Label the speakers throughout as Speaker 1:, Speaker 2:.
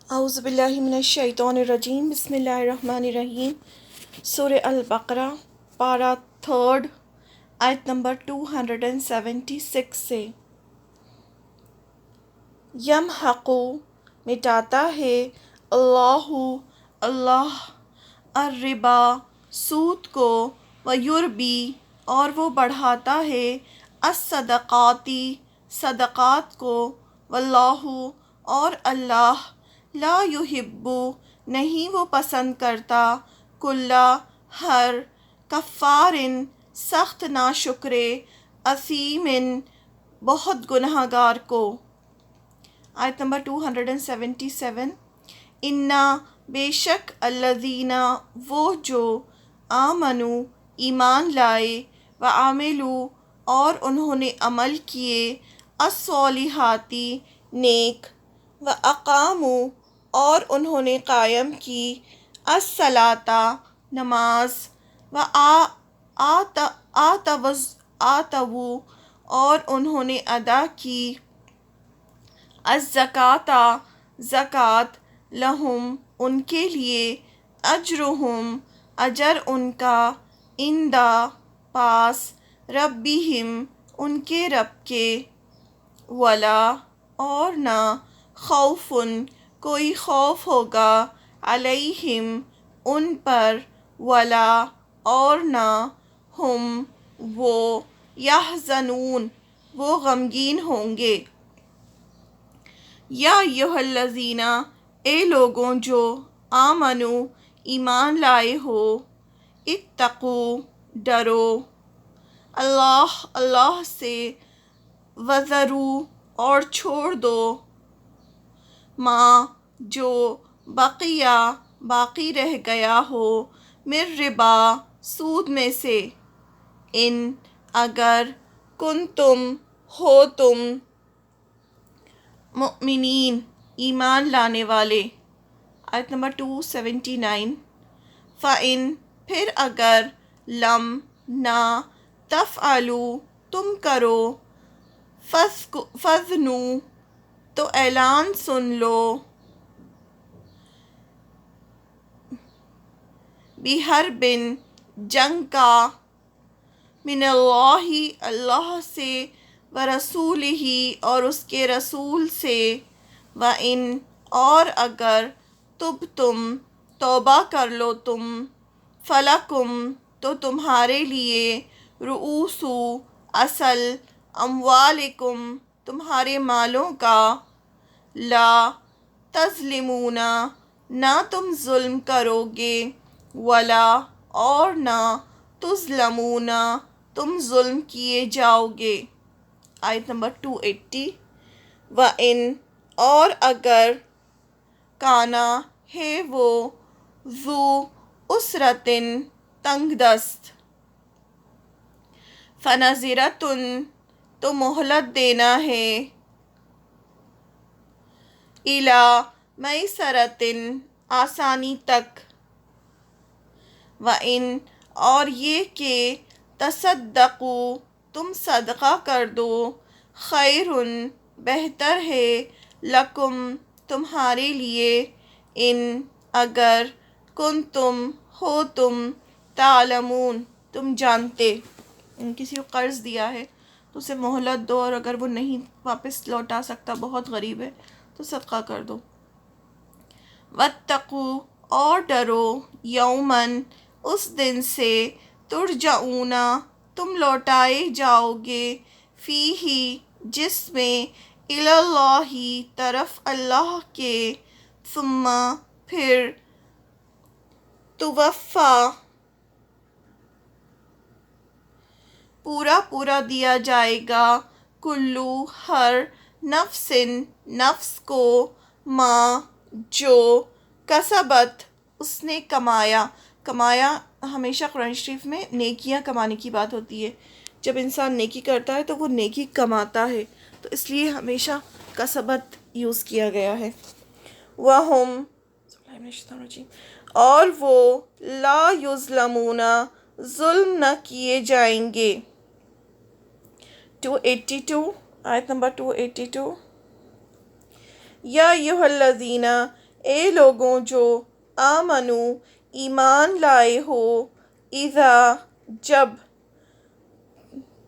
Speaker 1: اعوذ باللہ من الشیطان الرجیم، بسم اللہ الرحمن الرحیم۔ سورہ البقرہ پارہ 3 آیت نمبر 276 سے۔ یمحق مٹاتا ہے اللہ الربا سود کو، ویربی اور وہ بڑھاتا ہے الصدقاتی صدقات کو، واللہ اور اللہ لا یحب نہیں وہ پسند کرتا کلا ہر کفار سخت ناشکر اثیم بہت گناہ گار کو۔ آیت نمبر 277۔ انا بے شک الذین وہ جو آمنو ایمان لائے، وعملوا اور انہوں نے عمل کیے، الصالحاتی نیک، واقاموا اور انہوں نے قائم کی، الصلاۃ نماز، آتوا اور انہوں نے ادا کی، الزکوٰۃ زکوٰۃ، لہم ان کے لیے، اجرہم اجر ان کا، عند پاس، ربہم ان کے رب کے، ولا اور نہ، خوف کوئی خوف ہوگا، علیہم ان پر، ولا اور نہ، ہم وہ، یحزنون وہ غمگین ہوں گے۔ یا ایھا الذین اے لوگوں جو آمنو ایمان لائے ہو، اتقوا ڈرو، اللہ سے، وذروا اور چھوڑ دو، ما جو بقیہ باقی رہ گیا ہو، من ربا سود میں سے، ان اگر، کنتم ہو تم، مؤمنین ایمان لانے والے۔ آیت نمبر 279۔ فَإِن پھر اگر، لم نہ، تفعلوا تم کرو، فَأْذَنُوا تو اعلان سن لو، بِحَرْبٍ جنگ کا، من اللہ اللہ سے، ورسولہ اور اس کے رسول سے، وَإِن اور اگر، تبتم توبہ کر لو تم، فَلَکُم تو تمہارے لیے، رؤوس اصل، اموالکم تمہارے مالوں کا، لا تظلمون نہ تم ظلم کرو گے، ولا اور نہ، تظلمون تم ظلم کیے جاؤ گے۔ آیت نمبر 280۔ وَإِن اور اگر، کانا ہے وہ، ذو عسرۃ تنگ دست، فنظرۃ تو مہلت دینا ہے، الی میسرۃ آسانی تک، وَإِن اور یہ کہ، تصدقوا تم صدقہ کر دو، خیر بہتر ہے، لکم تمہارے لیے، ان اگر، کنتم ہو تم، تعلمون تم جانتے۔ کسی کو قرض دیا ہے تو اسے مہلت دو، اور اگر وہ نہیں واپس لوٹا سکتا، بہت غریب ہے، تو صدقہ کر دو۔ واتقوا اور ڈرو، یوماً اس دن سے، ترجعون تم لوٹائے جاؤ گے، فیہ جس میں، الی اللہ طرف اللہ کے، ثم پھر، توفی پورا دیا جائے گا، کلو ہر، نفس نفس کو، ما جو، کسبت اس نے کمایا ہمیشہ قرآن شریف میں نیکیاں کمانے کی بات ہوتی ہے۔ جب انسان نیکی کرتا ہے تو وہ نیکی کماتا ہے، تو اس لیے ہمیشہ کسبت یوز کیا گیا ہے۔ وَهُمْ اور وہ، لا یظلمون ظلم نہ کیے جائیں گے۔ 282 آیت نمبر 282۔ یا ایھا الذین اے لوگوں جو آمنو ایمان لائے ہو، اذا جب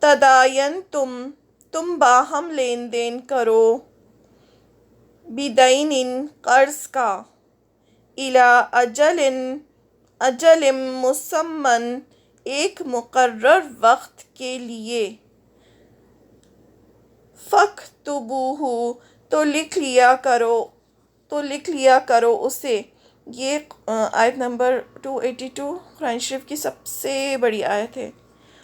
Speaker 1: تداین تم باہم لین دین کرو، بدین قرض کا، الی اجل مسمن ایک مقرر وقت کے لیے، فاکتبوہ تو لکھ لیا کرو اسے۔ یہ آیت نمبر 282 قرآن شریف کی سب سے بڑی آیت ہے،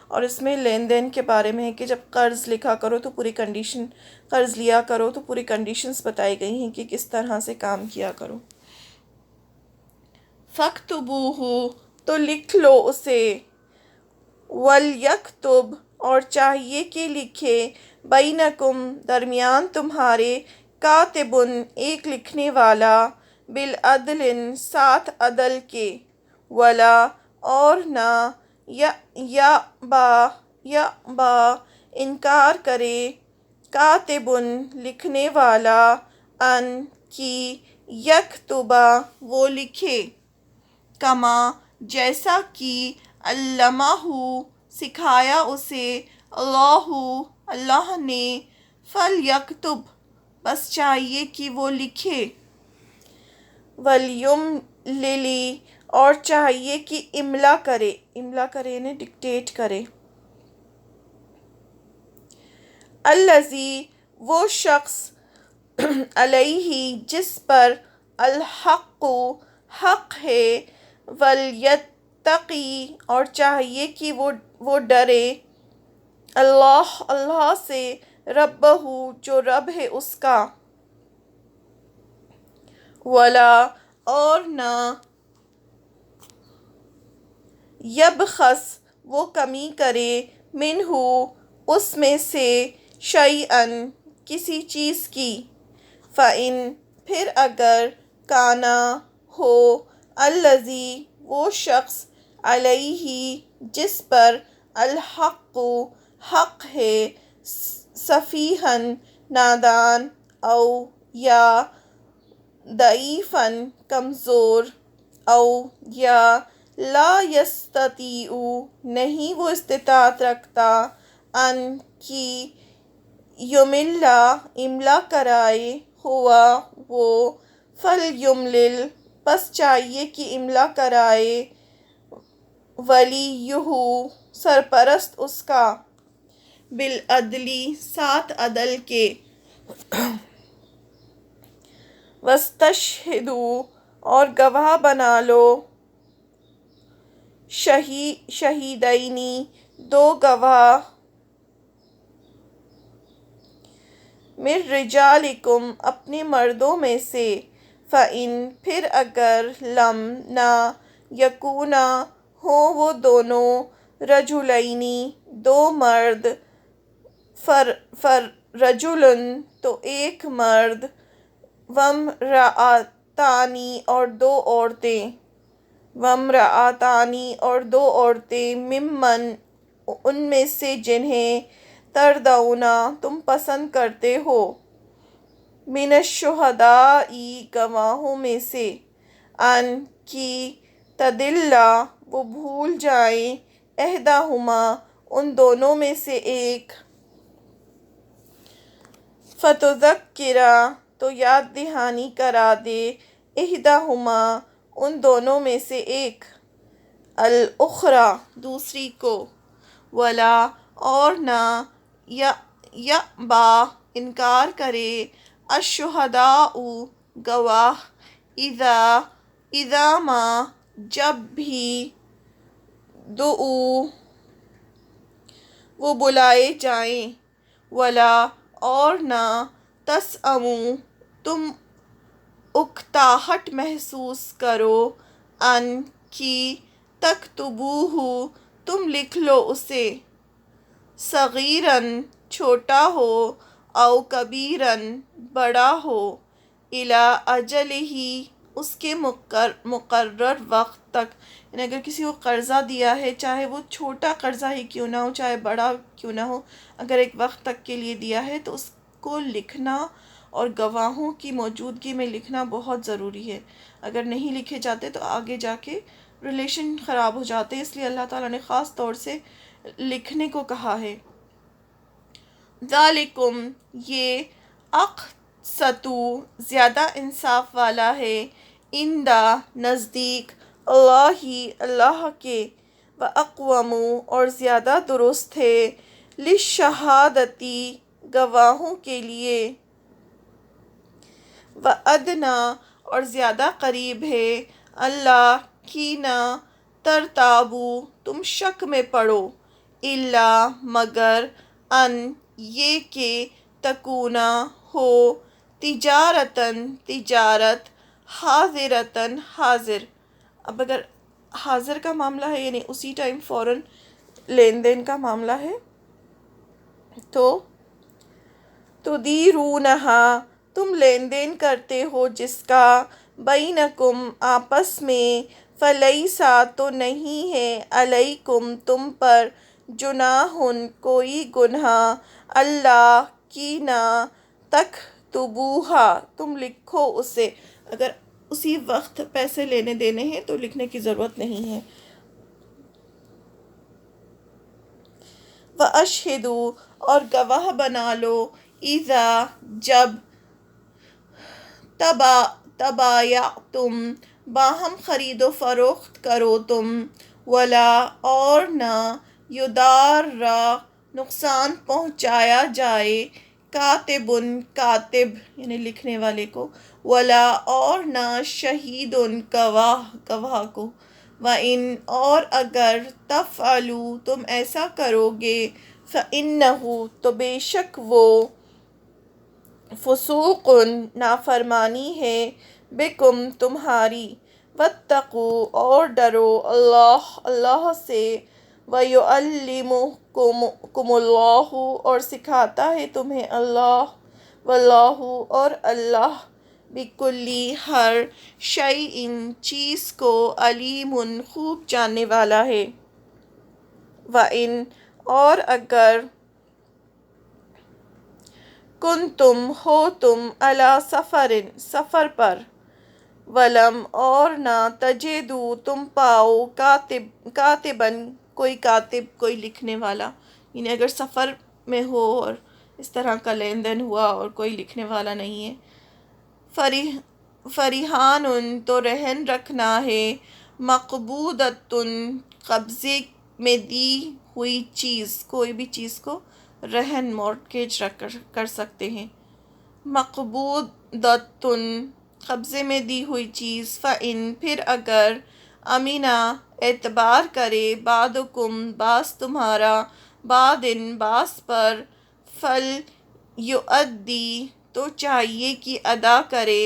Speaker 1: اور اس میں لین دین کے بارے میں ہے کہ جب قرض لکھا کرو تو پوری کنڈیشن، قرض لیا کرو تو پوری کنڈیشنز بتائی گئی ہیں کہ کس طرح سے کام کیا کرو۔ فَاكْتُبُوهُ تو لکھ لو اسے، وَلْيَكْتُبْ اور چاہیے کہ لکھے، بَيْنَكُمْ درمیان تمہارے، کاتبٌ ایک لکھنے والا، بالعدل ساتھ عدل کے، ولا اور نہ، یأبا انکار کرے، کاتبٌ لکھنے والا، ان کی، یکتبا وہ لکھے، کما جیسا کہ، علمہ سکھایا اسے، اللہ نے، فلیکتب بس چاہیے کہ وہ لکھے، ولیملل اور چاہیے کہ املا کرے یعنی ڈکٹیٹ کرے، الذی وہ شخص، علیہ جس پر، الحق حق ہے، ولیتقی اور چاہیے کہ وہ ڈرے، اللہ سے، ربہ جو رب ہے اس کا، ولا اور نہ، یبخس وہ کمی کرے، منہ اس میں سے، شیئا کسی چیز کی، فإن پھر اگر، کانا ہو، الذی وہ شخص، علیہ جس پر، الحق حق ہے، سفیہا نادان، او یا ضعیفا کمزور، او یا لا یستطیع نہیں وہ استطاعت رکھتا، ان کی، یملا املا کرائے، ہوا وہ، فلیملل بس چاہیے کہ املا کرائے، ولیہ سرپرست اس کا، بالعدل ساتھ عدل کے، واستشہدوا اور گواہ بنا لو، شہیدین دو گواہ، من رجالکم اپنے مردوں میں سے، فإن پھر اگر، لم نہ، یکونا ہوں وہ دونوں، رجلین دو مرد، فرجل تو ایک مرد، وامرأتان اور دو عورتیں، ممن ان میں سے جنہیں، ترضون تم پسند کرتے ہو، من الشہداء گواہوں میں سے، ان کی، تضل وہ بھول جائیں، احداہما ان دونوں میں سے ایک، فتذکر تو یاد دہانی کرا دے، احداہما ان دونوں میں سے ایک، الاخری دوسری کو، ولا اور نہ، یأبا انکار کرے، الشہداء گواہ، اذا ما جب بھی، دعوا وہ بلائے جائیں، ولا اور نہ، تسأموا تم اکتاہٹ محسوس کرو، ان کی، تکتبوہ تم لکھ لو اسے، صغیراً چھوٹا ہو، او کبیراً بڑا ہو، الی اجلہ اس کے مقرر وقت تک، یعنی اگر کسی کو قرضہ دیا ہے، چاہے وہ چھوٹا قرضہ ہی کیوں نہ ہو، چاہے بڑا کیوں نہ ہو، اگر ایک وقت تک کے لیے دیا ہے تو اس کو لکھنا اور گواہوں کی موجودگی میں لکھنا بہت ضروری ہے. اگر نہیں لکھے جاتے تو آگے جا کے ریلیشن خراب ہو جاتے ہیں، اس لیے اللہ تعالیٰ نے خاص طور سے لکھنے کو کہا ہے. ذالکم، یہ اقسط، زیادہ انصاف والا ہے، عندہ، نزدیک، اللہ کے، واقوم، اور زیادہ درست ہے، للشہادتی، گواہوں کے لیے، وادنیٰ، اور زیادہ قریب ہے، اللہ کی نہ ترتابو، تم شک میں پڑو، الا، مگر، ان، یہ کہ، تکونا، ہو، تجارتاً، تجارت، حاضرتاً، حاضر. اب اگر حاضر کا معاملہ ہے یعنی اسی ٹائم فوراً لین دین کا معاملہ ہے تو تدیرونہا، تم لین دین کرتے ہو جس کا، بینکم، آپس میں، فلیسا، تو نہیں ہے، علیکم، تم پر، جناح، کوئی گناہ، اللہ کی نہ، تکتبوہا، تم لکھو اسے. اگر اسی وقت پیسے لینے دینے ہیں تو لکھنے کی ضرورت نہیں ہے. وَأَشْهِدُوا، اور گواہ بنا لو، اذا، جب، تبایعتم، باہم خرید و فروخت کرو تم، ولا، اور نہ، یضارّ، نقصان پہنچایا جائے، کاتبٌ، کاتب یعنی لکھنے والے کو، ولا، اور نہ، شہیدٌ، گواہ، گواہ کو، وَإِنْ، اور اگر، تفعلوا، تم ایسا کرو گے، فَإِنَّهُ، تو بے شک وہ، فسوق، نافرمانی ہے، بکم، تمہاری، واتقوا، اور ڈرو، اللہ سے، وَيُعَلِّمُكُمُ اللَّهُ، اور سکھاتا ہے تمہیں اللہ، واللہ، اور اللہ، بکل، ہر، شیء، چیز کو، علیم، خوب جاننے والا ہے. وَإِنْ، اور اگر، کنتم، ہو تم، علی سفر، سفر پر، ولم، اور نہ، تجدوا، تم پاؤ، کاتباً، کوئی کاتب، کوئی لکھنے والا، یعنی اگر سفر میں ہو اور اس طرح کا لین دین ہوا اور کوئی لکھنے والا نہیں ہے. فریحان، تو رہن رکھنا ہے، مقبوضۃ، قبضے میں دی ہوئی چیز، کوئی بھی چیز کو رہن مورٹگیج رکھ کر سکتے ہیں. مقبوضۃ، قبضے میں دی ہوئی چیز. فَإِن، پھر اگر، امینہ، اعتبار کرے، بعضکم، بعض تمہارا، بعضٍ، بعض پر، فَلْیُؤَدِّ، تو چاہیے کہ ادا کرے،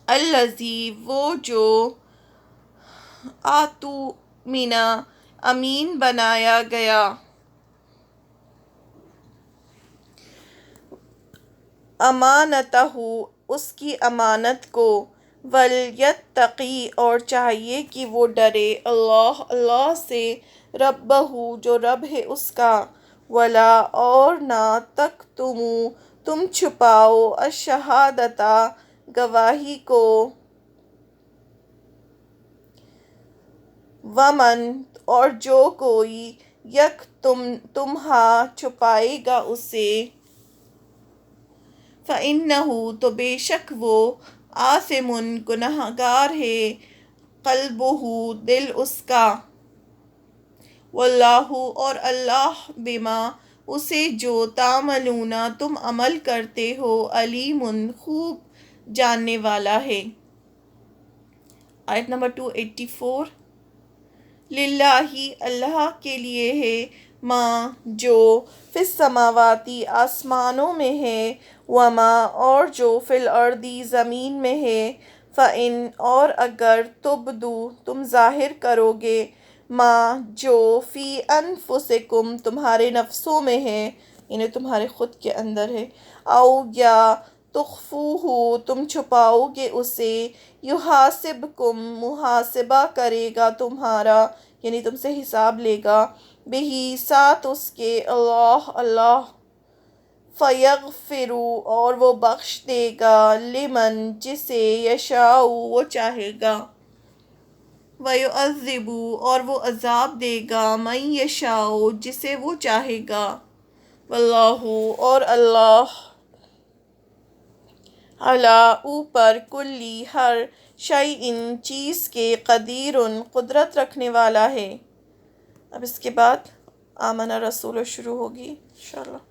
Speaker 1: الذی، وہ جو، اؤتُمِنَ، امین بنایا گیا، امانتہ، اس کی امانت کو، وَلْیَتَّقِ، اور چاہیے کہ وہ ڈرے، اللہ سے، ربہ، جو رب ہے اس کا، ولا، اور نہ، تکتموا، تم چھپاؤ، الشہادۃ، گواہی کو، ومن، اور جو کوئی، یکتمھا، چھپائے گا اسے، فَإِنَّهُ، تو بے شک وہ، آثم، گنہگار ہے، قلبہ، دل اس کا، واللہ، اور اللہ، بما، اسے جو، تعملون، تم عمل کرتے ہو، علیم، خوب جاننے والا ہے. آیت نمبر 284. للہ، اللہ کے لیے ہے، ما، جو، فی السماوات، آسمانوں میں ہے، وما، اور جو، فی الارض، زمین میں ہے. فَإِنْ، اور اگر، تبدوا، تم ظاہر کرو گے، ما، جو، فی انفسکم، تمہارے نفسوں میں ہے، یعنی تمہارے خود کے اندر ہے، او، یا، تخفوہ، تم چھپاؤ گے اسے، یحاسبکم، محاسبہ کرے گا تمہارا، یعنی تم سے حساب لے گا، بہ، ساتھ اس کے، اللہ، فیغفر اور وہ بخش دے گا لمن جسے یشاء وہ چاہے گا ویعذب اور وہ عذاب دے گا من یشاء جسے وہ چاہے گا واللہ اور اللہ علی اوپر کلی ہر شیء چیز کے قدیر قدرت رکھنے والا ہے۔ اب اس کے بعد آمن رسول شروع ہوگی انشاءاللہ۔